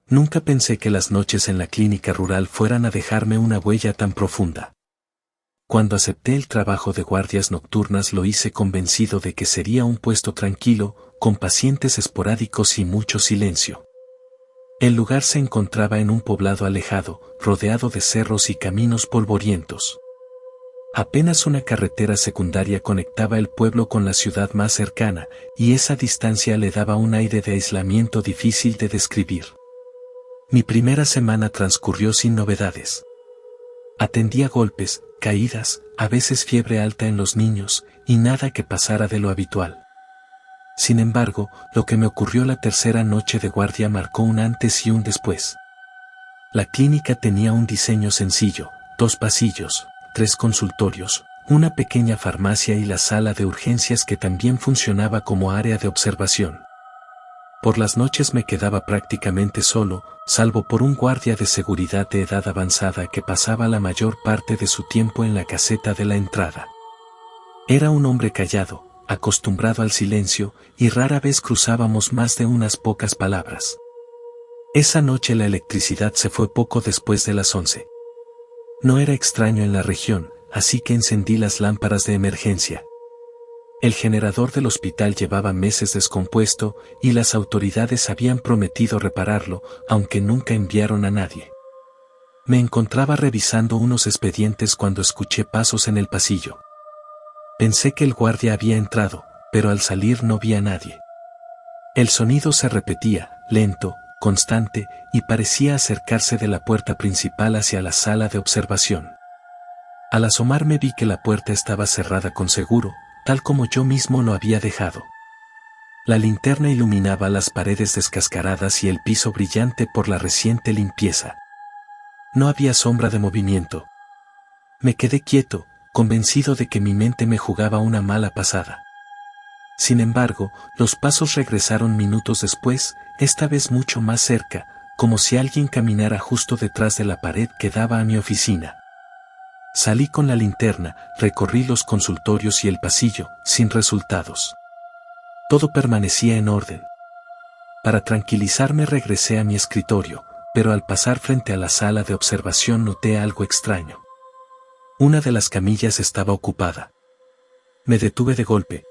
Nunca pensé que las noches en la clínica rural fueran a dejarme una huella tan profunda. Cuando acepté el trabajo de guardias nocturnas lo hice convencido de que sería un puesto tranquilo, con pacientes esporádicos y mucho silencio. El lugar se encontraba en un poblado alejado, rodeado de cerros y caminos polvorientos. Apenas una carretera secundaria conectaba el pueblo con la ciudad más cercana, y esa distancia le daba un aire de aislamiento difícil de describir. Mi primera semana transcurrió sin novedades. Atendía golpes, caídas, a veces fiebre alta en los niños, y nada que pasara de lo habitual. Sin embargo, lo que me ocurrió la tercera noche de guardia marcó un antes y un después. La clínica tenía un diseño sencillo: 2 pasillos, 3 consultorios, una pequeña farmacia y la sala de urgencias que también funcionaba como área de observación. Por las noches me quedaba prácticamente solo, salvo por un guardia de seguridad de edad avanzada que pasaba la mayor parte de su tiempo en la caseta de la entrada. Era un hombre callado, acostumbrado al silencio, y rara vez cruzábamos más de unas pocas palabras. Esa noche la electricidad se fue poco después de las 11. No era extraño en la región, así que encendí las lámparas de emergencia. El generador del hospital llevaba meses descompuesto y las autoridades habían prometido repararlo, aunque nunca enviaron a nadie. Me encontraba revisando unos expedientes cuando escuché pasos en el pasillo. Pensé que el guardia había entrado, pero al salir no vi a nadie. El sonido se repetía, lento, constante, y parecía acercarse de la puerta principal hacia la sala de observación. Al asomarme vi que la puerta estaba cerrada con seguro, tal como yo mismo lo había dejado. La linterna iluminaba las paredes descascaradas y el piso brillante por la reciente limpieza. No había sombra de movimiento. Me quedé quieto, convencido de que mi mente me jugaba una mala pasada. Sin embargo, los pasos regresaron minutos después, esta vez mucho más cerca, como si alguien caminara justo detrás de la pared que daba a mi oficina. Salí con la linterna, recorrí los consultorios y el pasillo, sin resultados. Todo permanecía en orden. Para tranquilizarme regresé a mi escritorio, pero al pasar frente a la sala de observación noté algo extraño. Una de las camillas estaba ocupada. Me detuve de golpe.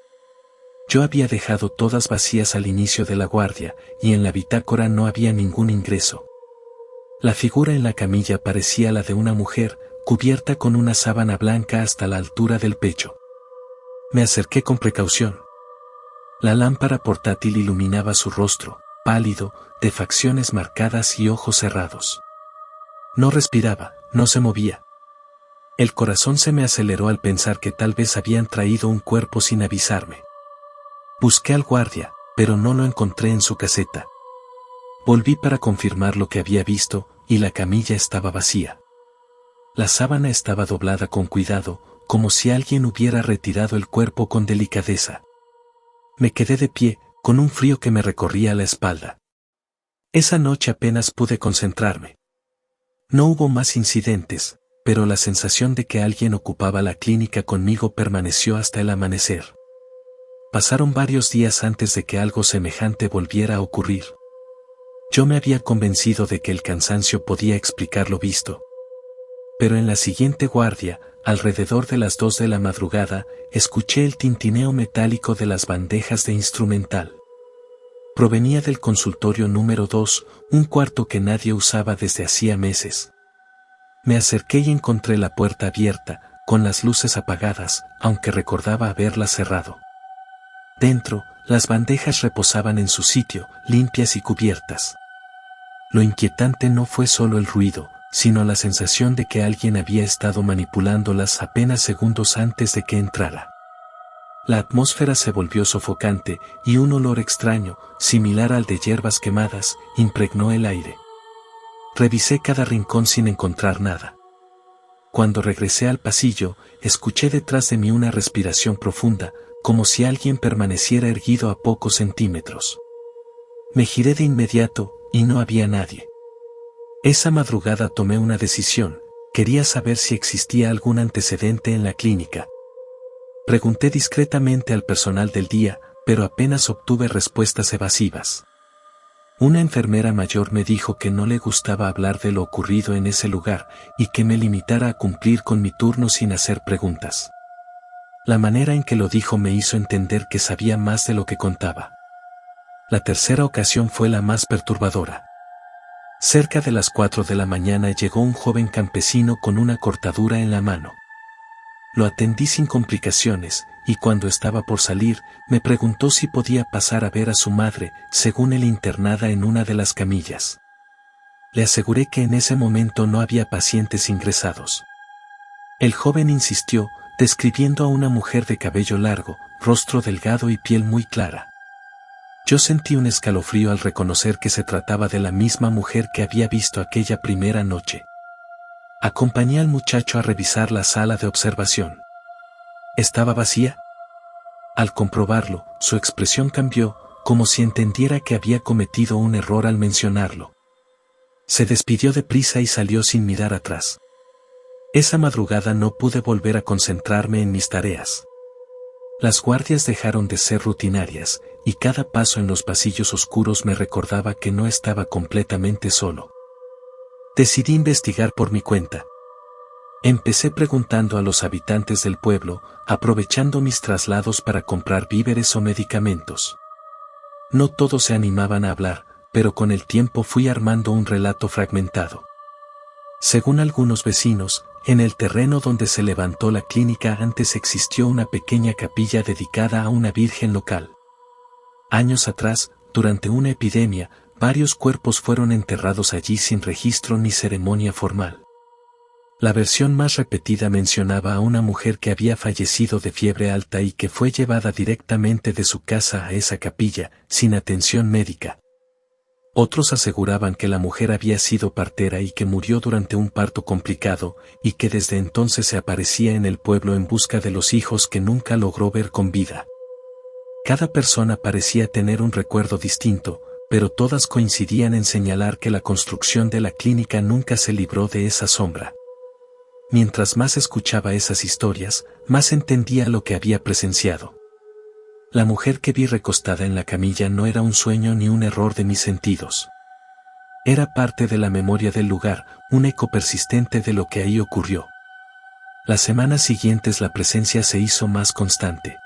Yo había dejado todas vacías al inicio de la guardia, y en la bitácora no había ningún ingreso. La figura en la camilla parecía la de una mujer, cubierta con una sábana blanca hasta la altura del pecho. Me acerqué con precaución. La lámpara portátil iluminaba su rostro, pálido, de facciones marcadas y ojos cerrados. No respiraba, no se movía. El corazón se me aceleró al pensar que tal vez habían traído un cuerpo sin avisarme. Busqué al guardia, pero no lo encontré en su caseta. Volví para confirmar lo que había visto, y la camilla estaba vacía. La sábana estaba doblada con cuidado, como si alguien hubiera retirado el cuerpo con delicadeza. Me quedé de pie, con un frío que me recorría la espalda. Esa noche apenas pude concentrarme. No hubo más incidentes, pero la sensación de que alguien ocupaba la clínica conmigo permaneció hasta el amanecer. Pasaron varios días antes de que algo semejante volviera a ocurrir. Yo me había convencido de que el cansancio podía explicar lo visto. Pero en la siguiente guardia, alrededor de las 2 de la madrugada, escuché el tintineo metálico de las bandejas de instrumental. Provenía del consultorio número 2, un cuarto que nadie usaba desde hacía meses. Me acerqué y encontré la puerta abierta, con las luces apagadas, aunque recordaba haberla cerrado. Dentro, las bandejas reposaban en su sitio, limpias y cubiertas. Lo inquietante no fue solo el ruido, sino la sensación de que alguien había estado manipulándolas apenas segundos antes de que entrara. La atmósfera se volvió sofocante, y un olor extraño, similar al de hierbas quemadas, impregnó el aire. Revisé cada rincón sin encontrar nada. Cuando regresé al pasillo, escuché detrás de mí una respiración profunda, como si alguien permaneciera erguido a pocos centímetros. Me giré de inmediato, y no había nadie. Esa madrugada tomé una decisión: quería saber si existía algún antecedente en la clínica. Pregunté discretamente al personal del día, pero apenas obtuve respuestas evasivas. Una enfermera mayor me dijo que no le gustaba hablar de lo ocurrido en ese lugar y que me limitara a cumplir con mi turno sin hacer preguntas. La manera en que lo dijo me hizo entender que sabía más de lo que contaba. La tercera ocasión fue la más perturbadora. Cerca de las 4 de la mañana llegó un joven campesino con una cortadura en la mano. Lo atendí sin complicaciones, y cuando estaba por salir, me preguntó si podía pasar a ver a su madre, según él internada en una de las camillas. Le aseguré que en ese momento no había pacientes ingresados. El joven insistió, describiendo a una mujer de cabello largo, rostro delgado y piel muy clara. Yo sentí un escalofrío al reconocer que se trataba de la misma mujer que había visto aquella primera noche. Acompañé al muchacho a revisar la sala de observación. ¿Estaba vacía? Al comprobarlo, su expresión cambió, como si entendiera que había cometido un error al mencionarlo. Se despidió deprisa y salió sin mirar atrás. Esa madrugada no pude volver a concentrarme en mis tareas. Las guardias dejaron de ser rutinarias, y cada paso en los pasillos oscuros me recordaba que no estaba completamente solo. Decidí investigar por mi cuenta. Empecé preguntando a los habitantes del pueblo, aprovechando mis traslados para comprar víveres o medicamentos. No todos se animaban a hablar, pero con el tiempo fui armando un relato fragmentado. Según algunos vecinos, en el terreno donde se levantó la clínica antes existió una pequeña capilla dedicada a una virgen local. Años atrás, durante una epidemia, varios cuerpos fueron enterrados allí sin registro ni ceremonia formal. La versión más repetida mencionaba a una mujer que había fallecido de fiebre alta y que fue llevada directamente de su casa a esa capilla, sin atención médica. Otros aseguraban que la mujer había sido partera y que murió durante un parto complicado, y que desde entonces se aparecía en el pueblo en busca de los hijos que nunca logró ver con vida. Cada persona parecía tener un recuerdo distinto, pero todas coincidían en señalar que la construcción de la clínica nunca se libró de esa sombra. Mientras más escuchaba esas historias, más entendía lo que había presenciado. La mujer que vi recostada en la camilla no era un sueño ni un error de mis sentidos. Era parte de la memoria del lugar, un eco persistente de lo que ahí ocurrió. Las semanas siguientes la presencia se hizo más constante.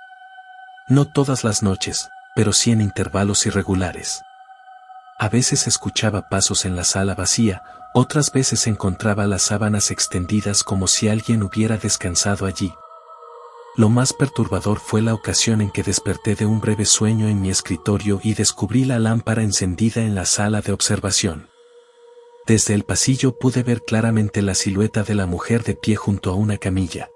No todas las noches, pero sí en intervalos irregulares. A veces escuchaba pasos en la sala vacía, otras veces encontraba las sábanas extendidas como si alguien hubiera descansado allí. Lo más perturbador fue la ocasión en que desperté de un breve sueño en mi escritorio y descubrí la lámpara encendida en la sala de observación. Desde el pasillo pude ver claramente la silueta de la mujer de pie junto a una camilla.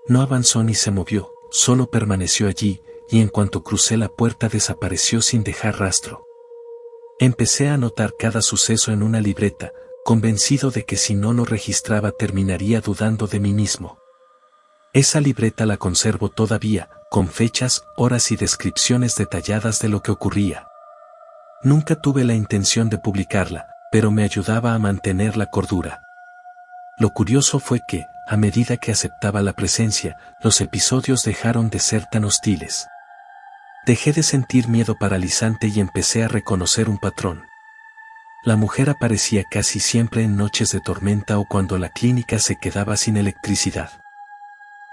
No avanzó ni se movió, solo permaneció allí, y en cuanto crucé la puerta desapareció sin dejar rastro. Empecé a anotar cada suceso en una libreta, convencido de que si no lo registraba terminaría dudando de mí mismo. Esa libreta la conservo todavía, con fechas, horas y descripciones detalladas de lo que ocurría. Nunca tuve la intención de publicarla, pero me ayudaba a mantener la cordura. Lo curioso fue que, a medida que aceptaba la presencia, los episodios dejaron de ser tan hostiles. Dejé de sentir miedo paralizante y empecé a reconocer un patrón. La mujer aparecía casi siempre en noches de tormenta o cuando la clínica se quedaba sin electricidad.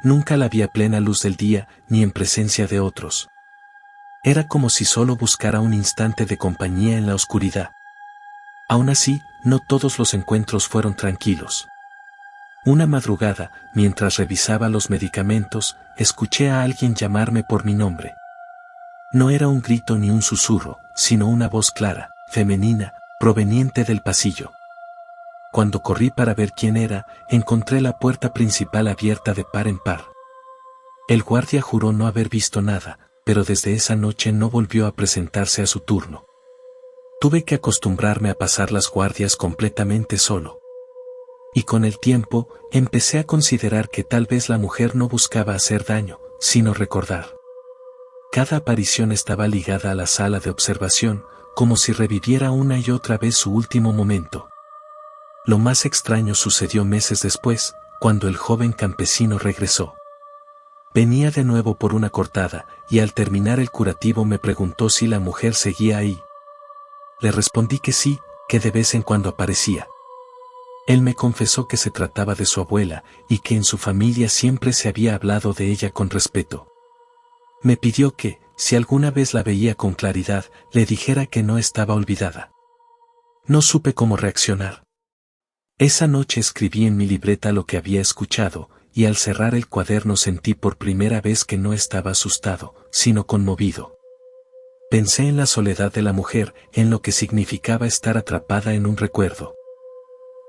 Nunca la vi a plena luz del día, ni en presencia de otros. Era como si solo buscara un instante de compañía en la oscuridad. Aún así, no todos los encuentros fueron tranquilos. Una madrugada, mientras revisaba los medicamentos, escuché a alguien llamarme por mi nombre. No era un grito ni un susurro, sino una voz clara, femenina, proveniente del pasillo. Cuando corrí para ver quién era, encontré la puerta principal abierta de par en par. El guardia juró no haber visto nada, pero desde esa noche no volvió a presentarse a su turno. Tuve que acostumbrarme a pasar las guardias completamente solo. Y con el tiempo, empecé a considerar que tal vez la mujer no buscaba hacer daño, sino recordar. Cada aparición estaba ligada a la sala de observación, como si reviviera una y otra vez su último momento. Lo más extraño sucedió meses después, cuando el joven campesino regresó. Venía de nuevo por una cortada, y al terminar el curativo me preguntó si la mujer seguía ahí. Le respondí que sí, que de vez en cuando aparecía. Él me confesó que se trataba de su abuela y que en su familia siempre se había hablado de ella con respeto. Me pidió que, si alguna vez la veía con claridad, le dijera que no estaba olvidada. No supe cómo reaccionar. Esa noche escribí en mi libreta lo que había escuchado, y al cerrar el cuaderno sentí por primera vez que no estaba asustado, sino conmovido. Pensé en la soledad de la mujer, en lo que significaba estar atrapada en un recuerdo.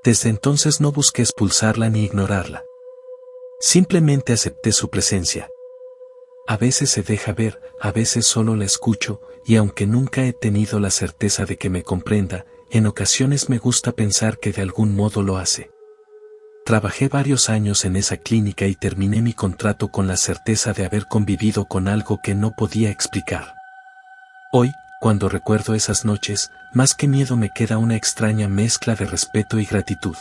Desde entonces no busqué expulsarla ni ignorarla. Simplemente acepté su presencia. A veces se deja ver, a veces solo la escucho, y aunque nunca he tenido la certeza de que me comprenda, en ocasiones me gusta pensar que de algún modo lo hace. Trabajé varios años en esa clínica y terminé mi contrato con la certeza de haber convivido con algo que no podía explicar. Hoy, cuando recuerdo esas noches, más que miedo me queda una extraña mezcla de respeto y gratitud.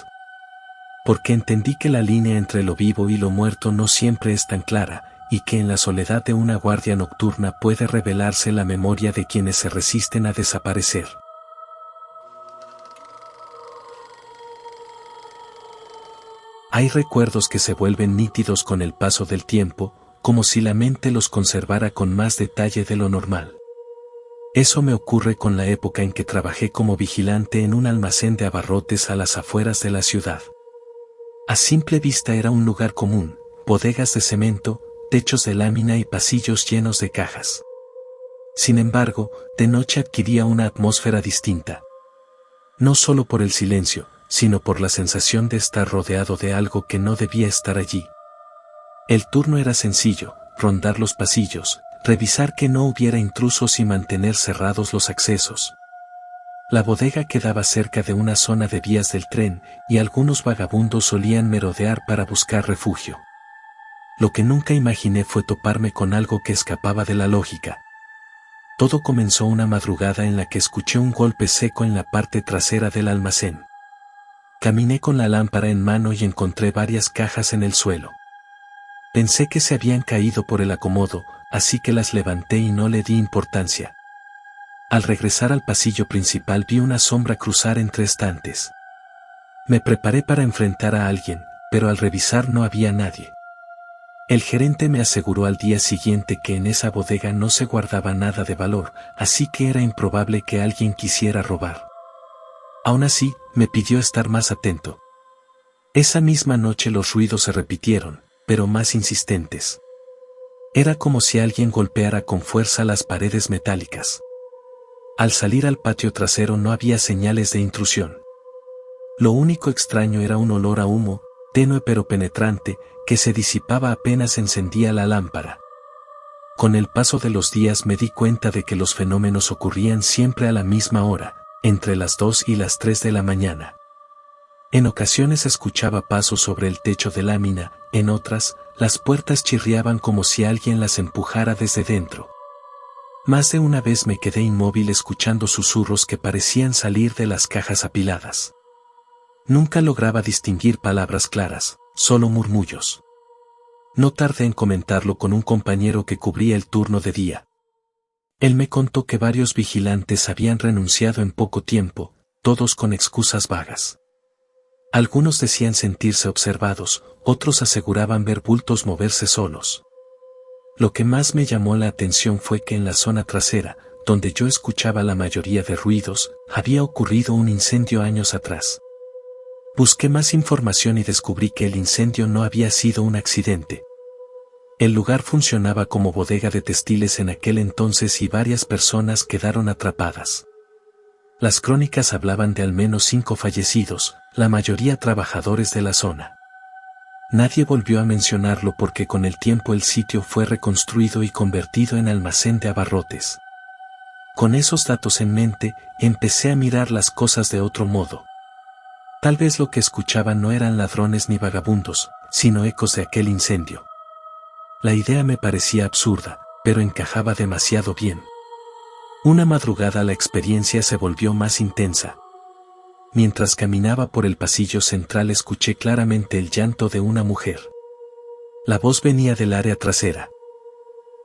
Porque entendí que la línea entre lo vivo y lo muerto no siempre es tan clara, y que en la soledad de una guardia nocturna puede revelarse la memoria de quienes se resisten a desaparecer. Hay recuerdos que se vuelven nítidos con el paso del tiempo, como si la mente los conservara con más detalle de lo normal. Eso me ocurre con la época en que trabajé como vigilante en un almacén de abarrotes a las afueras de la ciudad. A simple vista era un lugar común, bodegas de cemento, techos de lámina y pasillos llenos de cajas. Sin embargo, de noche adquiría una atmósfera distinta. No solo por el silencio, sino por la sensación de estar rodeado de algo que no debía estar allí. El turno era sencillo, rondar los pasillos, revisar que no hubiera intrusos y mantener cerrados los accesos. La bodega quedaba cerca de una zona de vías del tren, y algunos vagabundos solían merodear para buscar refugio. Lo que nunca imaginé fue toparme con algo que escapaba de la lógica. Todo comenzó una madrugada en la que escuché un golpe seco en la parte trasera del almacén. Caminé con la lámpara en mano y encontré varias cajas en el suelo. Pensé que se habían caído por el acomodo, así que las levanté y no le di importancia. Al regresar al pasillo principal vi una sombra cruzar entre estantes. Me preparé para enfrentar a alguien, pero al revisar no había nadie. El gerente me aseguró al día siguiente que en esa bodega no se guardaba nada de valor, así que era improbable que alguien quisiera robar. Aún así, me pidió estar más atento. Esa misma noche los ruidos se repitieron, pero más insistentes. Era como si alguien golpeara con fuerza las paredes metálicas. Al salir al patio trasero no había señales de intrusión. Lo único extraño era un olor a humo, tenue pero penetrante, que se disipaba apenas encendía la lámpara. Con el paso de los días me di cuenta de que los fenómenos ocurrían siempre a la misma hora, entre las 2 y las 3 de la mañana. En ocasiones escuchaba pasos sobre el techo de lámina, en otras, las puertas chirriaban como si alguien las empujara desde dentro. Más de una vez me quedé inmóvil escuchando susurros que parecían salir de las cajas apiladas. Nunca lograba distinguir palabras claras, solo murmullos. No tardé en comentarlo con un compañero que cubría el turno de día. Él me contó que varios vigilantes habían renunciado en poco tiempo, todos con excusas vagas. Algunos decían sentirse observados, otros aseguraban ver bultos moverse solos. Lo que más me llamó la atención fue que en la zona trasera, donde yo escuchaba la mayoría de ruidos, había ocurrido un incendio años atrás. Busqué más información y descubrí que el incendio no había sido un accidente. El lugar funcionaba como bodega de textiles en aquel entonces y varias personas quedaron atrapadas. Las crónicas hablaban de al menos 5 fallecidos, la mayoría trabajadores de la zona. Nadie volvió a mencionarlo porque con el tiempo el sitio fue reconstruido y convertido en almacén de abarrotes. Con esos datos en mente, empecé a mirar las cosas de otro modo. Tal vez lo que escuchaba no eran ladrones ni vagabundos, sino ecos de aquel incendio. La idea me parecía absurda, pero encajaba demasiado bien. Una madrugada la experiencia se volvió más intensa. Mientras caminaba por el pasillo central escuché claramente el llanto de una mujer. La voz venía del área trasera.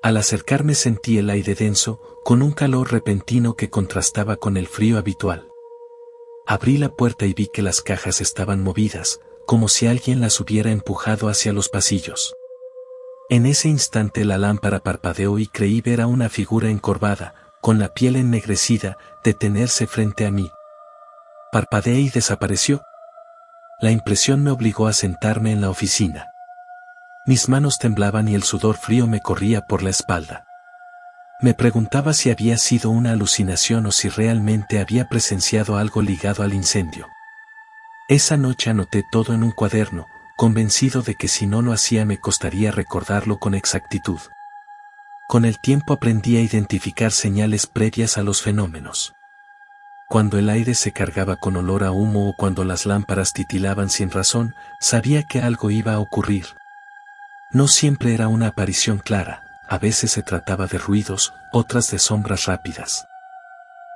Al acercarme sentí el aire denso, con un calor repentino que contrastaba con el frío habitual. Abrí la puerta y vi que las cajas estaban movidas, como si alguien las hubiera empujado hacia los pasillos. En ese instante la lámpara parpadeó y creí ver a una figura encorvada, con la piel ennegrecida, detenerse frente a mí. Parpadeé y desapareció. La impresión me obligó a sentarme en la oficina. Mis manos temblaban y el sudor frío me corría por la espalda. Me preguntaba si había sido una alucinación o si realmente había presenciado algo ligado al incendio. Esa noche anoté todo en un cuaderno, convencido de que si no lo hacía me costaría recordarlo con exactitud. Con el tiempo aprendí a identificar señales previas a los fenómenos. Cuando el aire se cargaba con olor a humo o cuando las lámparas titilaban sin razón, sabía que algo iba a ocurrir. No siempre era una aparición clara, a veces se trataba de ruidos, otras de sombras rápidas.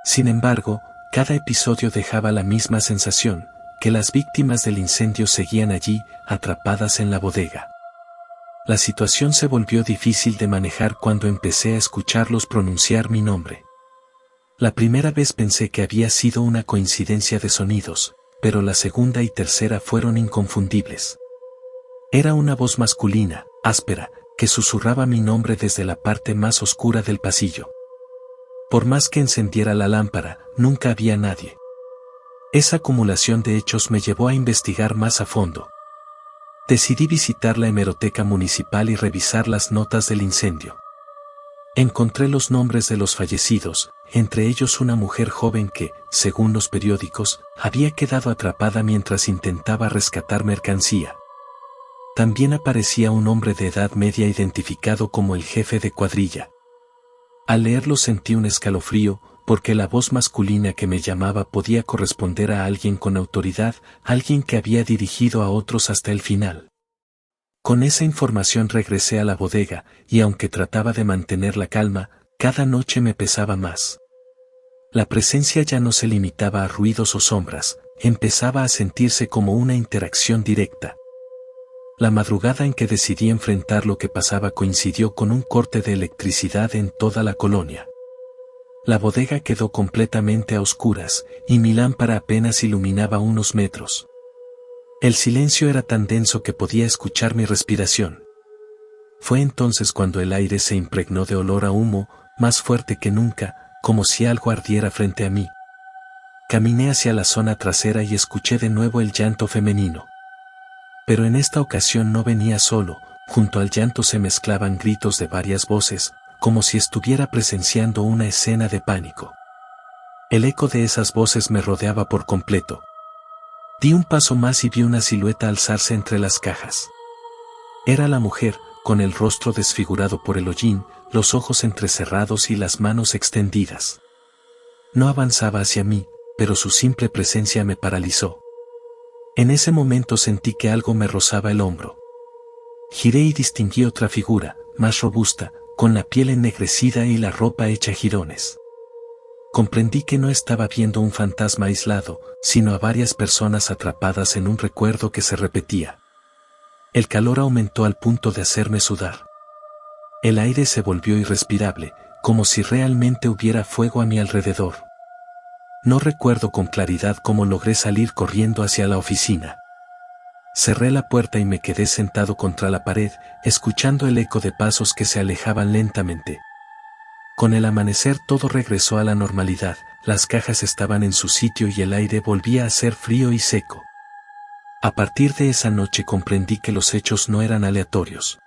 Sin embargo, cada episodio dejaba la misma sensación, que las víctimas del incendio seguían allí, atrapadas en la bodega. La situación se volvió difícil de manejar cuando empecé a escucharlos pronunciar mi nombre. La primera vez pensé que había sido una coincidencia de sonidos, pero la segunda y tercera fueron inconfundibles. Era una voz masculina, áspera, que susurraba mi nombre desde la parte más oscura del pasillo. Por más que encendiera la lámpara, nunca había nadie. Esa acumulación de hechos me llevó a investigar más a fondo. Decidí visitar la hemeroteca municipal y revisar las notas del incendio. Encontré los nombres de los fallecidos, entre ellos una mujer joven que, según los periódicos, había quedado atrapada mientras intentaba rescatar mercancía. También aparecía un hombre de edad media identificado como el jefe de cuadrilla. Al leerlo sentí un escalofrío, porque la voz masculina que me llamaba podía corresponder a alguien con autoridad, alguien que había dirigido a otros hasta el final. Con esa información regresé a la bodega, y aunque trataba de mantener la calma, cada noche me pesaba más. La presencia ya no se limitaba a ruidos o sombras, empezaba a sentirse como una interacción directa. La madrugada en que decidí enfrentar lo que pasaba coincidió con un corte de electricidad en toda la colonia. La bodega quedó completamente a oscuras, y mi lámpara apenas iluminaba unos metros. El silencio era tan denso que podía escuchar mi respiración. Fue entonces cuando el aire se impregnó de olor a humo, más fuerte que nunca, como si algo ardiera frente a mí. Caminé hacia la zona trasera y escuché de nuevo el llanto femenino. Pero en esta ocasión no venía solo, junto al llanto se mezclaban gritos de varias voces, como si estuviera presenciando una escena de pánico. El eco de esas voces me rodeaba por completo. Di un paso más y vi una silueta alzarse entre las cajas. Era la mujer, con el rostro desfigurado por el hollín, los ojos entrecerrados y las manos extendidas. No avanzaba hacia mí, pero su simple presencia me paralizó. En ese momento sentí que algo me rozaba el hombro. Giré y distinguí otra figura, más robusta, con la piel ennegrecida y la ropa hecha jirones. Comprendí que no estaba viendo un fantasma aislado, sino a varias personas atrapadas en un recuerdo que se repetía. El calor aumentó al punto de hacerme sudar. El aire se volvió irrespirable, como si realmente hubiera fuego a mi alrededor. No recuerdo con claridad cómo logré salir corriendo hacia la oficina. Cerré la puerta y me quedé sentado contra la pared, escuchando el eco de pasos que se alejaban lentamente. Con el amanecer todo regresó a la normalidad, las cajas estaban en su sitio y el aire volvía a ser frío y seco. A partir de esa noche comprendí que los hechos no eran aleatorios.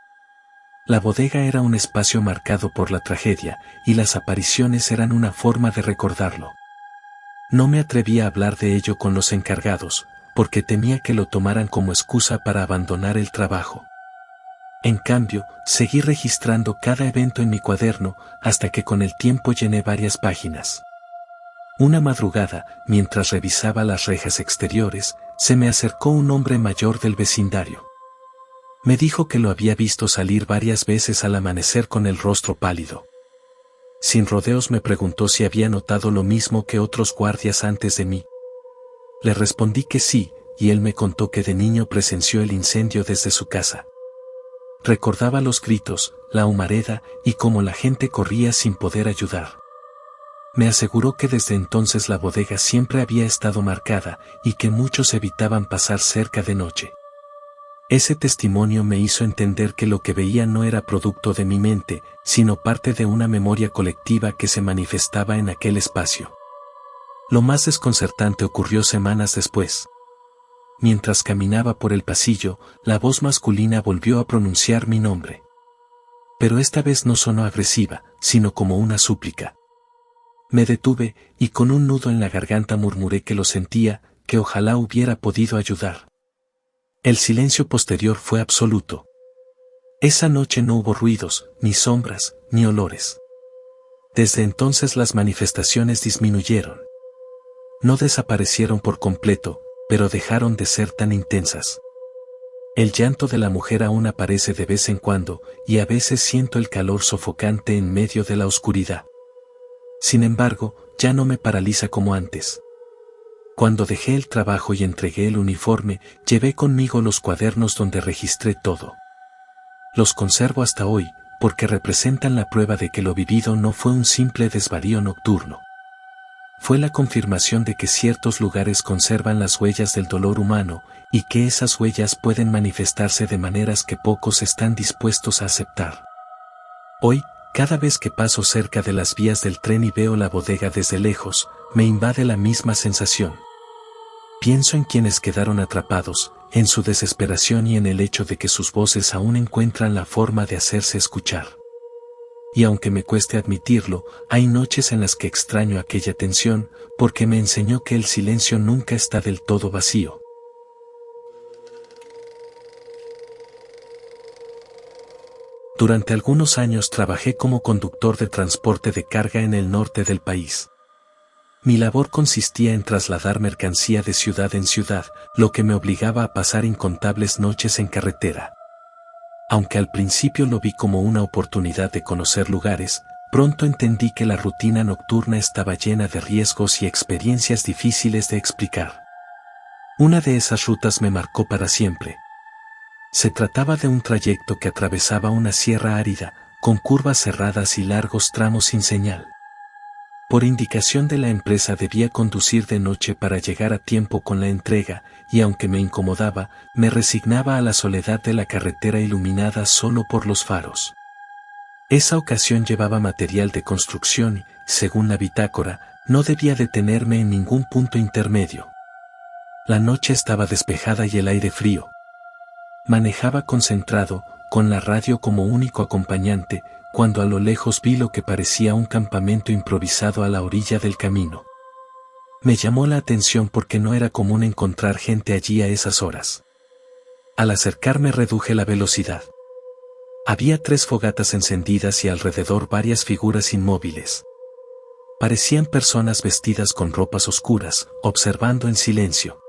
La bodega era un espacio marcado por la tragedia, y las apariciones eran una forma de recordarlo. No me atreví a hablar de ello con los encargados, porque temía que lo tomaran como excusa para abandonar el trabajo. En cambio, seguí registrando cada evento en mi cuaderno, hasta que con el tiempo llené varias páginas. Una madrugada, mientras revisaba las rejas exteriores, se me acercó un hombre mayor del vecindario. Me dijo que lo había visto salir varias veces al amanecer con el rostro pálido. Sin rodeos me preguntó si había notado lo mismo que otros guardias antes de mí. Le respondí que sí, y él me contó que de niño presenció el incendio desde su casa. Recordaba los gritos, la humareda y cómo la gente corría sin poder ayudar. Me aseguró que desde entonces la bodega siempre había estado marcada y que muchos evitaban pasar cerca de noche. Ese testimonio me hizo entender que lo que veía no era producto de mi mente, sino parte de una memoria colectiva que se manifestaba en aquel espacio. Lo más desconcertante ocurrió semanas después. Mientras caminaba por el pasillo, la voz masculina volvió a pronunciar mi nombre. Pero esta vez no sonó agresiva, sino como una súplica. Me detuve, y con un nudo en la garganta murmuré que lo sentía, que ojalá hubiera podido ayudar. El silencio posterior fue absoluto. Esa noche no hubo ruidos, ni sombras, ni olores. Desde entonces las manifestaciones disminuyeron. No desaparecieron por completo, pero dejaron de ser tan intensas. El llanto de la mujer aún aparece de vez en cuando, y a veces siento el calor sofocante en medio de la oscuridad. Sin embargo, ya no me paraliza como antes. Cuando dejé el trabajo y entregué el uniforme, llevé conmigo los cuadernos donde registré todo. Los conservo hasta hoy, porque representan la prueba de que lo vivido no fue un simple desvarío nocturno. Fue la confirmación de que ciertos lugares conservan las huellas del dolor humano, y que esas huellas pueden manifestarse de maneras que pocos están dispuestos a aceptar. Hoy, cada vez que paso cerca de las vías del tren y veo la bodega desde lejos, me invade la misma sensación. Pienso en quienes quedaron atrapados, en su desesperación y en el hecho de que sus voces aún encuentran la forma de hacerse escuchar. Y aunque me cueste admitirlo, hay noches en las que extraño aquella tensión, porque me enseñó que el silencio nunca está del todo vacío. Durante algunos años trabajé como conductor de transporte de carga en el norte del país. Mi labor consistía en trasladar mercancía de ciudad en ciudad, lo que me obligaba a pasar incontables noches en carretera. Aunque al principio lo vi como una oportunidad de conocer lugares, pronto entendí que la rutina nocturna estaba llena de riesgos y experiencias difíciles de explicar. Una de esas rutas me marcó para siempre. Se trataba de un trayecto que atravesaba una sierra árida, con curvas cerradas y largos tramos sin señal. Por indicación de la empresa debía conducir de noche para llegar a tiempo con la entrega, y aunque me incomodaba, me resignaba a la soledad de la carretera iluminada solo por los faros. Esa ocasión llevaba material de construcción y, según la bitácora, no debía detenerme en ningún punto intermedio. La noche estaba despejada y el aire frío. Manejaba concentrado, con la radio como único acompañante, cuando a lo lejos vi lo que parecía un campamento improvisado a la orilla del camino. Me llamó la atención porque no era común encontrar gente allí a esas horas. Al acercarme reduje la velocidad. Había 3 fogatas encendidas y alrededor varias figuras inmóviles. Parecían personas vestidas con ropas oscuras, observando en silencio.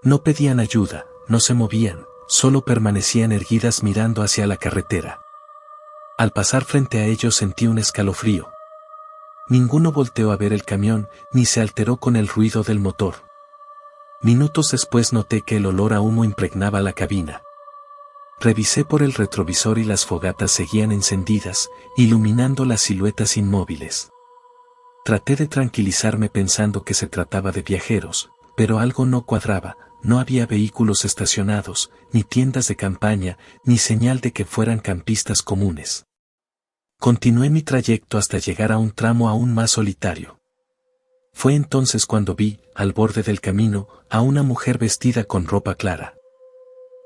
No pedían ayuda, no se movían, solo permanecían erguidas mirando hacia la carretera. Al pasar frente a ellos sentí un escalofrío. Ninguno volteó a ver el camión, ni se alteró con el ruido del motor. Minutos después noté que el olor a humo impregnaba la cabina. Revisé por el retrovisor y las fogatas seguían encendidas, iluminando las siluetas inmóviles. Traté de tranquilizarme pensando que se trataba de viajeros, pero algo no cuadraba. No había vehículos estacionados, ni tiendas de campaña, ni señal de que fueran campistas comunes. Continué mi trayecto hasta llegar a un tramo aún más solitario. Fue entonces cuando vi, al borde del camino, a una mujer vestida con ropa clara.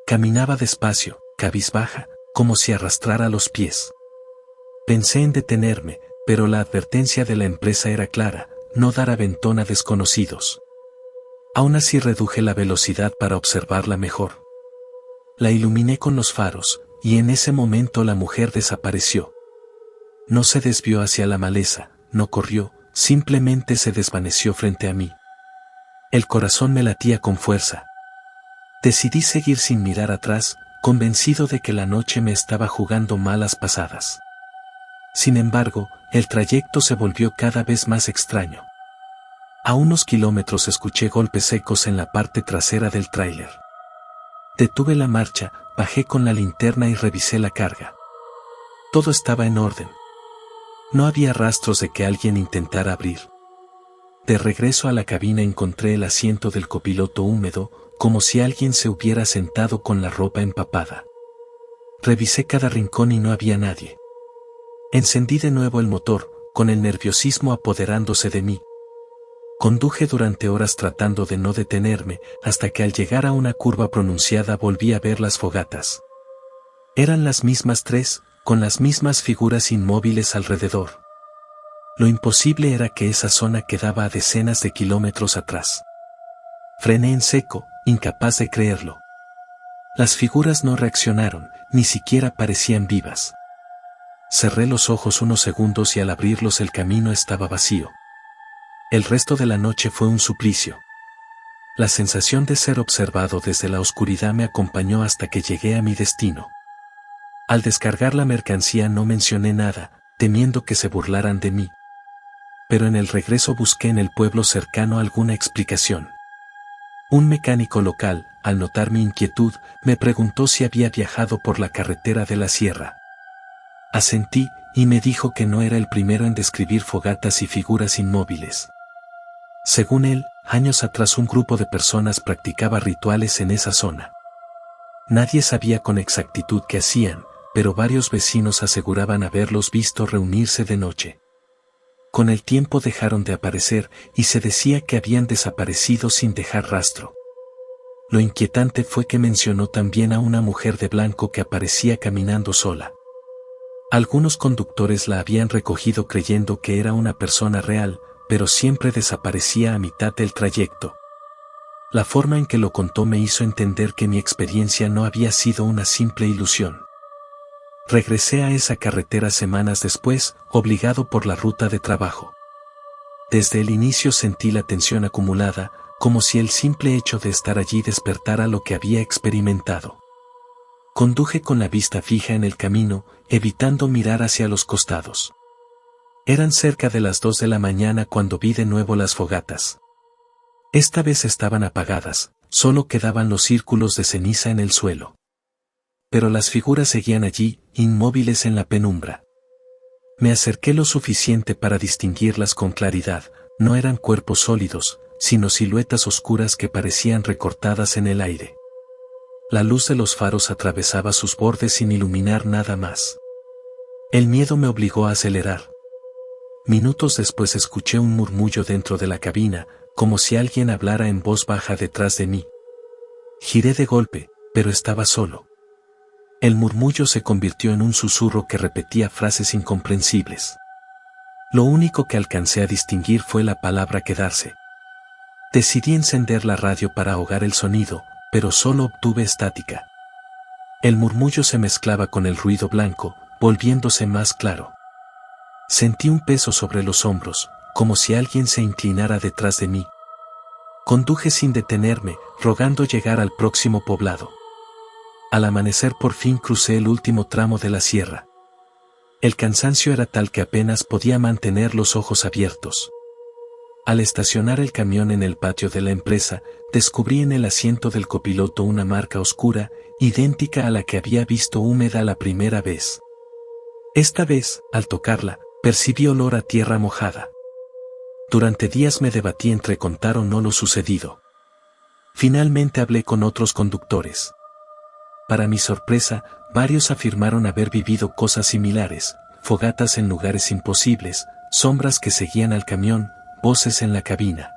Caminaba despacio, cabizbaja, como si arrastrara los pies. Pensé en detenerme, pero la advertencia de la empresa era clara: no dar aventón a desconocidos. Aún así reduje la velocidad para observarla mejor. La iluminé con los faros, y en ese momento la mujer desapareció. No se desvió hacia la maleza, no corrió, simplemente se desvaneció frente a mí. El corazón me latía con fuerza. Decidí seguir sin mirar atrás, convencido de que la noche me estaba jugando malas pasadas. Sin embargo, el trayecto se volvió cada vez más extraño. A unos kilómetros escuché golpes secos en la parte trasera del tráiler. Detuve la marcha, bajé con la linterna y revisé la carga. Todo estaba en orden. No había rastros de que alguien intentara abrir. De regreso a la cabina encontré el asiento del copiloto húmedo, como si alguien se hubiera sentado con la ropa empapada. Revisé cada rincón y no había nadie. Encendí de nuevo el motor, con el nerviosismo apoderándose de mí. Conduje durante horas tratando de no detenerme, hasta que al llegar a una curva pronunciada volví a ver las fogatas. Eran las mismas tres, con las mismas figuras inmóviles alrededor. Lo imposible era que esa zona quedaba a decenas de kilómetros atrás. Frené en seco, incapaz de creerlo. Las figuras no reaccionaron, ni siquiera parecían vivas. Cerré los ojos unos segundos y al abrirlos el camino estaba vacío. El resto de la noche fue un suplicio. La sensación de ser observado desde la oscuridad me acompañó hasta que llegué a mi destino. Al descargar la mercancía no mencioné nada, temiendo que se burlaran de mí. Pero en el regreso busqué en el pueblo cercano alguna explicación. Un mecánico local, al notar mi inquietud, me preguntó si había viajado por la carretera de la sierra. Asentí, y me dijo que no era el primero en describir fogatas y figuras inmóviles. Según él, años atrás un grupo de personas practicaba rituales en esa zona. Nadie sabía con exactitud qué hacían, pero varios vecinos aseguraban haberlos visto reunirse de noche. Con el tiempo dejaron de aparecer y se decía que habían desaparecido sin dejar rastro. Lo inquietante fue que mencionó también a una mujer de blanco que aparecía caminando sola. Algunos conductores la habían recogido creyendo que era una persona real, pero siempre desaparecía a mitad del trayecto. La forma en que lo contó me hizo entender que mi experiencia no había sido una simple ilusión. Regresé a esa carretera semanas después, obligado por la ruta de trabajo. Desde el inicio sentí la tensión acumulada, como si el simple hecho de estar allí despertara lo que había experimentado. Conduje con la vista fija en el camino, evitando mirar hacia los costados. Eran cerca de las 2 de la mañana cuando vi de nuevo las fogatas. Esta vez estaban apagadas, solo quedaban los círculos de ceniza en el suelo. Pero las figuras seguían allí, inmóviles en la penumbra. Me acerqué lo suficiente para distinguirlas con claridad, no eran cuerpos sólidos, sino siluetas oscuras que parecían recortadas en el aire. La luz de los faros atravesaba sus bordes sin iluminar nada más. El miedo me obligó a acelerar. Minutos después escuché un murmullo dentro de la cabina, como si alguien hablara en voz baja detrás de mí. Giré de golpe, pero estaba solo. El murmullo se convirtió en un susurro que repetía frases incomprensibles. Lo único que alcancé a distinguir fue la palabra quedarse. Decidí encender la radio para ahogar el sonido, pero solo obtuve estática. El murmullo se mezclaba con el ruido blanco, volviéndose más claro. Sentí un peso sobre los hombros, como si alguien se inclinara detrás de mí. Conduje sin detenerme, rogando llegar al próximo poblado. Al amanecer por fin crucé el último tramo de la sierra. El cansancio era tal que apenas podía mantener los ojos abiertos. Al estacionar el camión en el patio de la empresa, descubrí en el asiento del copiloto una marca oscura, idéntica a la que había visto húmeda la primera vez. Esta vez, al tocarla, percibí olor a tierra mojada. Durante días me debatí entre contar o no lo sucedido. Finalmente hablé con otros conductores. Para mi sorpresa, varios afirmaron haber vivido cosas similares, fogatas en lugares imposibles, sombras que seguían al camión, voces en la cabina.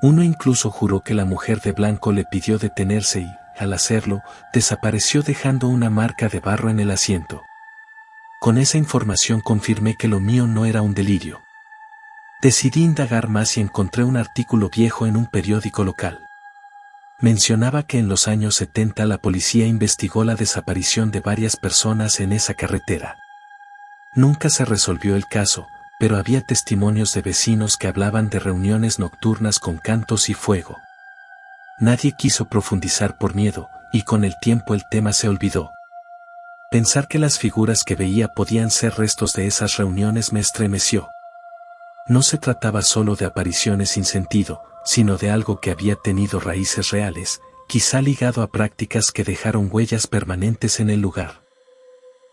Uno incluso juró que la mujer de blanco le pidió detenerse y, al hacerlo, desapareció dejando una marca de barro en el asiento. Con esa información confirmé que lo mío no era un delirio. Decidí indagar más y encontré un artículo viejo en un periódico local. Mencionaba que en los años 70 la policía investigó la desaparición de varias personas en esa carretera. Nunca se resolvió el caso, pero había testimonios de vecinos que hablaban de reuniones nocturnas con cantos y fuego. Nadie quiso profundizar por miedo, y con el tiempo el tema se olvidó. Pensar que las figuras que veía podían ser restos de esas reuniones me estremeció. No se trataba solo de apariciones sin sentido, sino de algo que había tenido raíces reales, quizá ligado a prácticas que dejaron huellas permanentes en el lugar.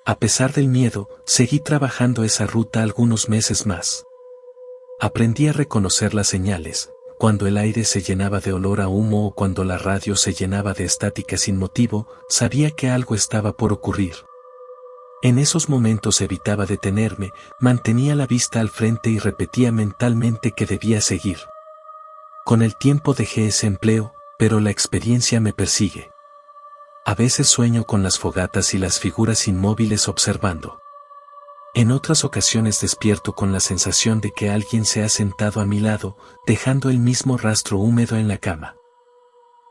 A pesar del miedo, seguí trabajando esa ruta algunos meses más. Aprendí a reconocer las señales, cuando el aire se llenaba de olor a humo o cuando la radio se llenaba de estática sin motivo, sabía que algo estaba por ocurrir. En esos momentos evitaba detenerme, mantenía la vista al frente y repetía mentalmente que debía seguir. Con el tiempo dejé ese empleo, pero la experiencia me persigue. A veces sueño con las fogatas y las figuras inmóviles observando. En otras ocasiones despierto con la sensación de que alguien se ha sentado a mi lado, dejando el mismo rastro húmedo en la cama.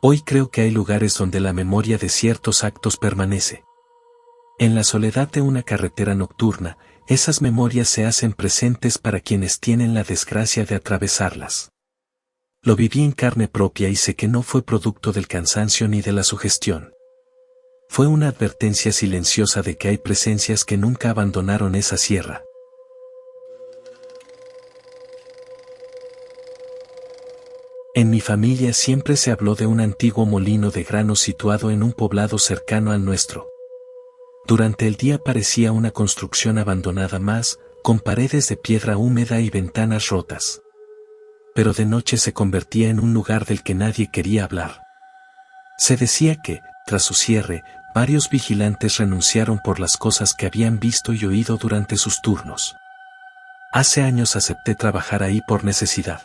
Hoy creo que hay lugares donde la memoria de ciertos actos permanece. En la soledad de una carretera nocturna, esas memorias se hacen presentes para quienes tienen la desgracia de atravesarlas. Lo viví en carne propia y sé que no fue producto del cansancio ni de la sugestión. Fue una advertencia silenciosa de que hay presencias que nunca abandonaron esa sierra. En mi familia siempre se habló de un antiguo molino de grano situado en un poblado cercano al nuestro. Durante el día parecía una construcción abandonada más, con paredes de piedra húmeda y ventanas rotas. Pero de noche se convertía en un lugar del que nadie quería hablar. Se decía que, tras su cierre, varios vigilantes renunciaron por las cosas que habían visto y oído durante sus turnos. Hace años acepté trabajar ahí por necesidad.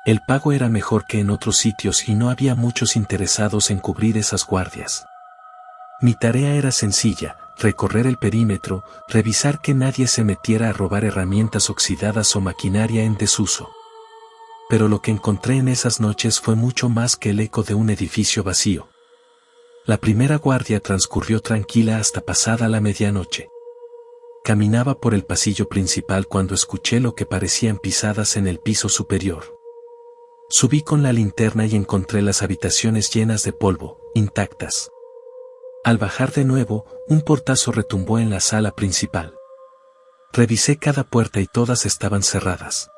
El pago era mejor que en otros sitios y no había muchos interesados en cubrir esas guardias. Mi tarea era sencilla, recorrer el perímetro, revisar que nadie se metiera a robar herramientas oxidadas o maquinaria en desuso. Pero lo que encontré en esas noches fue mucho más que el eco de un edificio vacío. La primera guardia transcurrió tranquila hasta pasada la medianoche. Caminaba por el pasillo principal cuando escuché lo que parecían pisadas en el piso superior. Subí con la linterna y encontré las habitaciones llenas de polvo, intactas. Al bajar de nuevo, un portazo retumbó en la sala principal. Revisé cada puerta y todas estaban cerradas.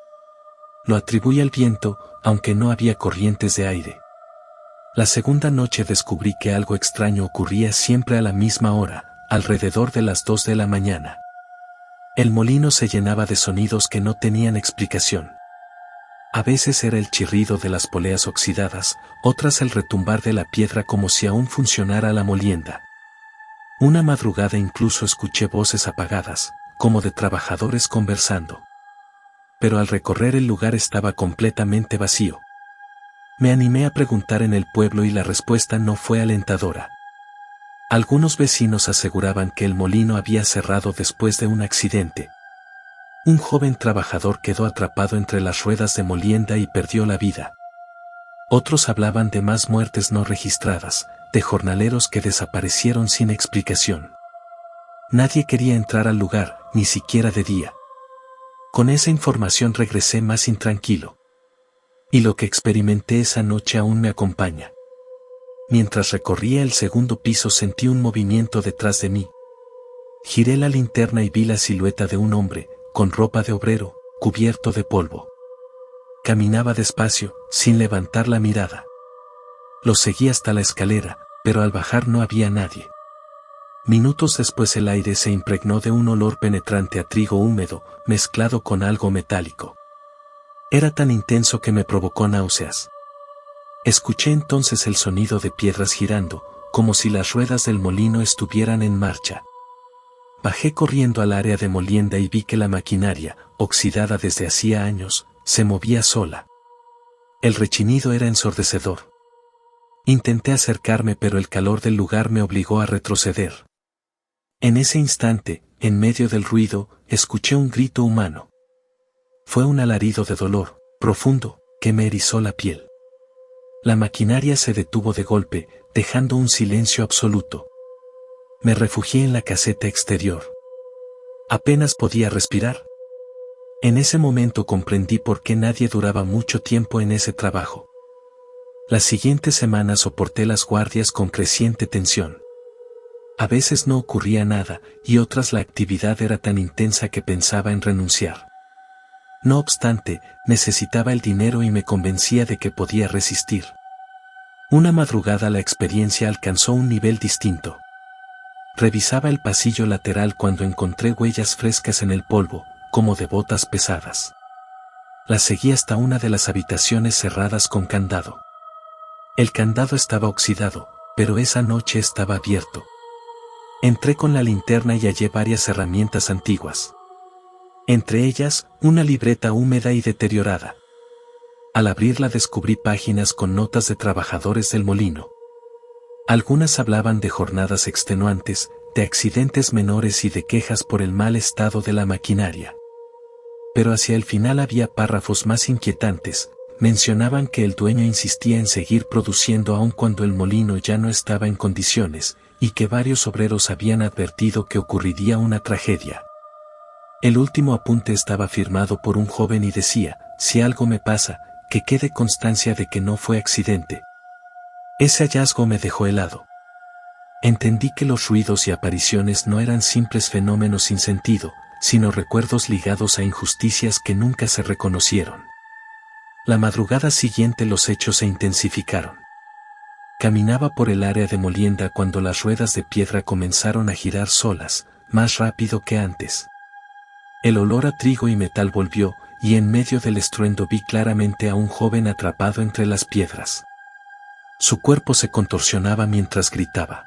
Lo atribuí al viento, aunque no había corrientes de aire. La segunda noche descubrí que algo extraño ocurría siempre a la misma hora, alrededor de las 2 de la mañana. El molino se llenaba de sonidos que no tenían explicación. A veces era el chirrido de las poleas oxidadas, otras el retumbar de la piedra como si aún funcionara la molienda. Una madrugada incluso escuché voces apagadas, como de trabajadores conversando. Pero al recorrer el lugar estaba completamente vacío. Me animé a preguntar en el pueblo y la respuesta no fue alentadora. Algunos vecinos aseguraban que el molino había cerrado después de un accidente. Un joven trabajador quedó atrapado entre las ruedas de molienda y perdió la vida. Otros hablaban de más muertes no registradas, de jornaleros que desaparecieron sin explicación. Nadie quería entrar al lugar, ni siquiera de día. Con esa información regresé más intranquilo. Y lo que experimenté esa noche aún me acompaña. Mientras recorría el segundo piso sentí un movimiento detrás de mí. Giré la linterna y vi la silueta de un hombre, con ropa de obrero, cubierto de polvo. Caminaba despacio, sin levantar la mirada. Lo seguí hasta la escalera, pero al bajar no había nadie. Minutos después el aire se impregnó de un olor penetrante a trigo húmedo, mezclado con algo metálico. Era tan intenso que me provocó náuseas. Escuché entonces el sonido de piedras girando, como si las ruedas del molino estuvieran en marcha. Bajé corriendo al área de molienda y vi que la maquinaria, oxidada desde hacía años, se movía sola. El rechinido era ensordecedor. Intenté acercarme pero el calor del lugar me obligó a retroceder. En ese instante, en medio del ruido, escuché un grito humano. Fue un alarido de dolor, profundo, que me erizó la piel. La maquinaria se detuvo de golpe, dejando un silencio absoluto. Me refugié en la caseta exterior. Apenas podía respirar. En ese momento comprendí por qué nadie duraba mucho tiempo en ese trabajo. Las siguientes semanas soporté las guardias con creciente tensión. A veces no ocurría nada, y otras la actividad era tan intensa que pensaba en renunciar. No obstante, necesitaba el dinero y me convencía de que podía resistir. Una madrugada la experiencia alcanzó un nivel distinto. Revisaba el pasillo lateral cuando encontré huellas frescas en el polvo, como de botas pesadas. Las seguí hasta una de las habitaciones cerradas con candado. El candado estaba oxidado, pero esa noche estaba abierto. Entré con la linterna y hallé varias herramientas antiguas. Entre ellas, una libreta húmeda y deteriorada. Al abrirla descubrí páginas con notas de trabajadores del molino. Algunas hablaban de jornadas extenuantes, de accidentes menores y de quejas por el mal estado de la maquinaria. Pero hacia el final había párrafos más inquietantes. Mencionaban que el dueño insistía en seguir produciendo aun cuando el molino ya no estaba en condiciones, y que varios obreros habían advertido que ocurriría una tragedia. El último apunte estaba firmado por un joven y decía: si algo me pasa, que quede constancia de que no fue accidente. Ese hallazgo me dejó helado. Entendí que los ruidos y apariciones no eran simples fenómenos sin sentido, sino recuerdos ligados a injusticias que nunca se reconocieron. La madrugada siguiente los hechos se intensificaron. Caminaba por el área de molienda cuando las ruedas de piedra comenzaron a girar solas, más rápido que antes. El olor a trigo y metal volvió, y en medio del estruendo vi claramente a un joven atrapado entre las piedras. Su cuerpo se contorsionaba mientras gritaba.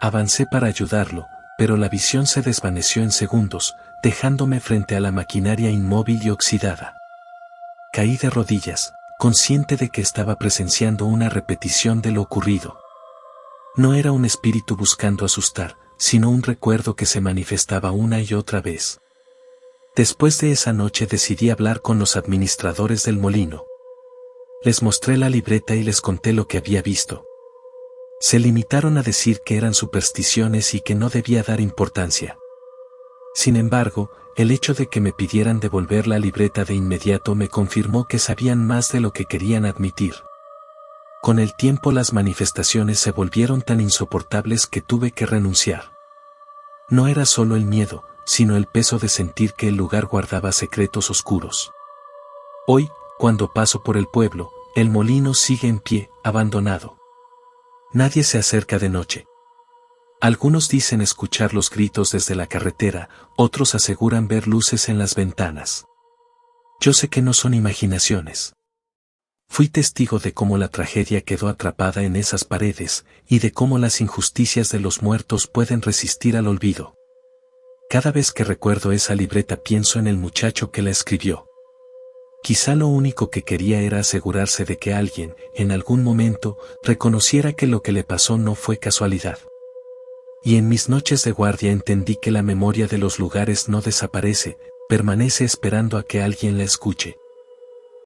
Avancé para ayudarlo, pero la visión se desvaneció en segundos, dejándome frente a la maquinaria inmóvil y oxidada. Caí de rodillas, consciente de que estaba presenciando una repetición de lo ocurrido. No era un espíritu buscando asustar, sino un recuerdo que se manifestaba una y otra vez. Después de esa noche decidí hablar con los administradores del molino. Les mostré la libreta y les conté lo que había visto. Se limitaron a decir que eran supersticiones y que no debía dar importancia. Sin embargo, el hecho de que me pidieran devolver la libreta de inmediato me confirmó que sabían más de lo que querían admitir. Con el tiempo las manifestaciones se volvieron tan insoportables que tuve que renunciar. No era solo el miedo, sino el peso de sentir que el lugar guardaba secretos oscuros. Hoy, cuando paso por el pueblo, el molino sigue en pie, abandonado. Nadie se acerca de noche. Algunos dicen escuchar los gritos desde la carretera, otros aseguran ver luces en las ventanas. Yo sé que no son imaginaciones. Fui testigo de cómo la tragedia quedó atrapada en esas paredes, y de cómo las injusticias de los muertos pueden resistir al olvido. Cada vez que recuerdo esa libreta pienso en el muchacho que la escribió. Quizá lo único que quería era asegurarse de que alguien, en algún momento, reconociera que lo que le pasó no fue casualidad. Y en mis noches de guardia entendí que la memoria de los lugares no desaparece, permanece esperando a que alguien la escuche.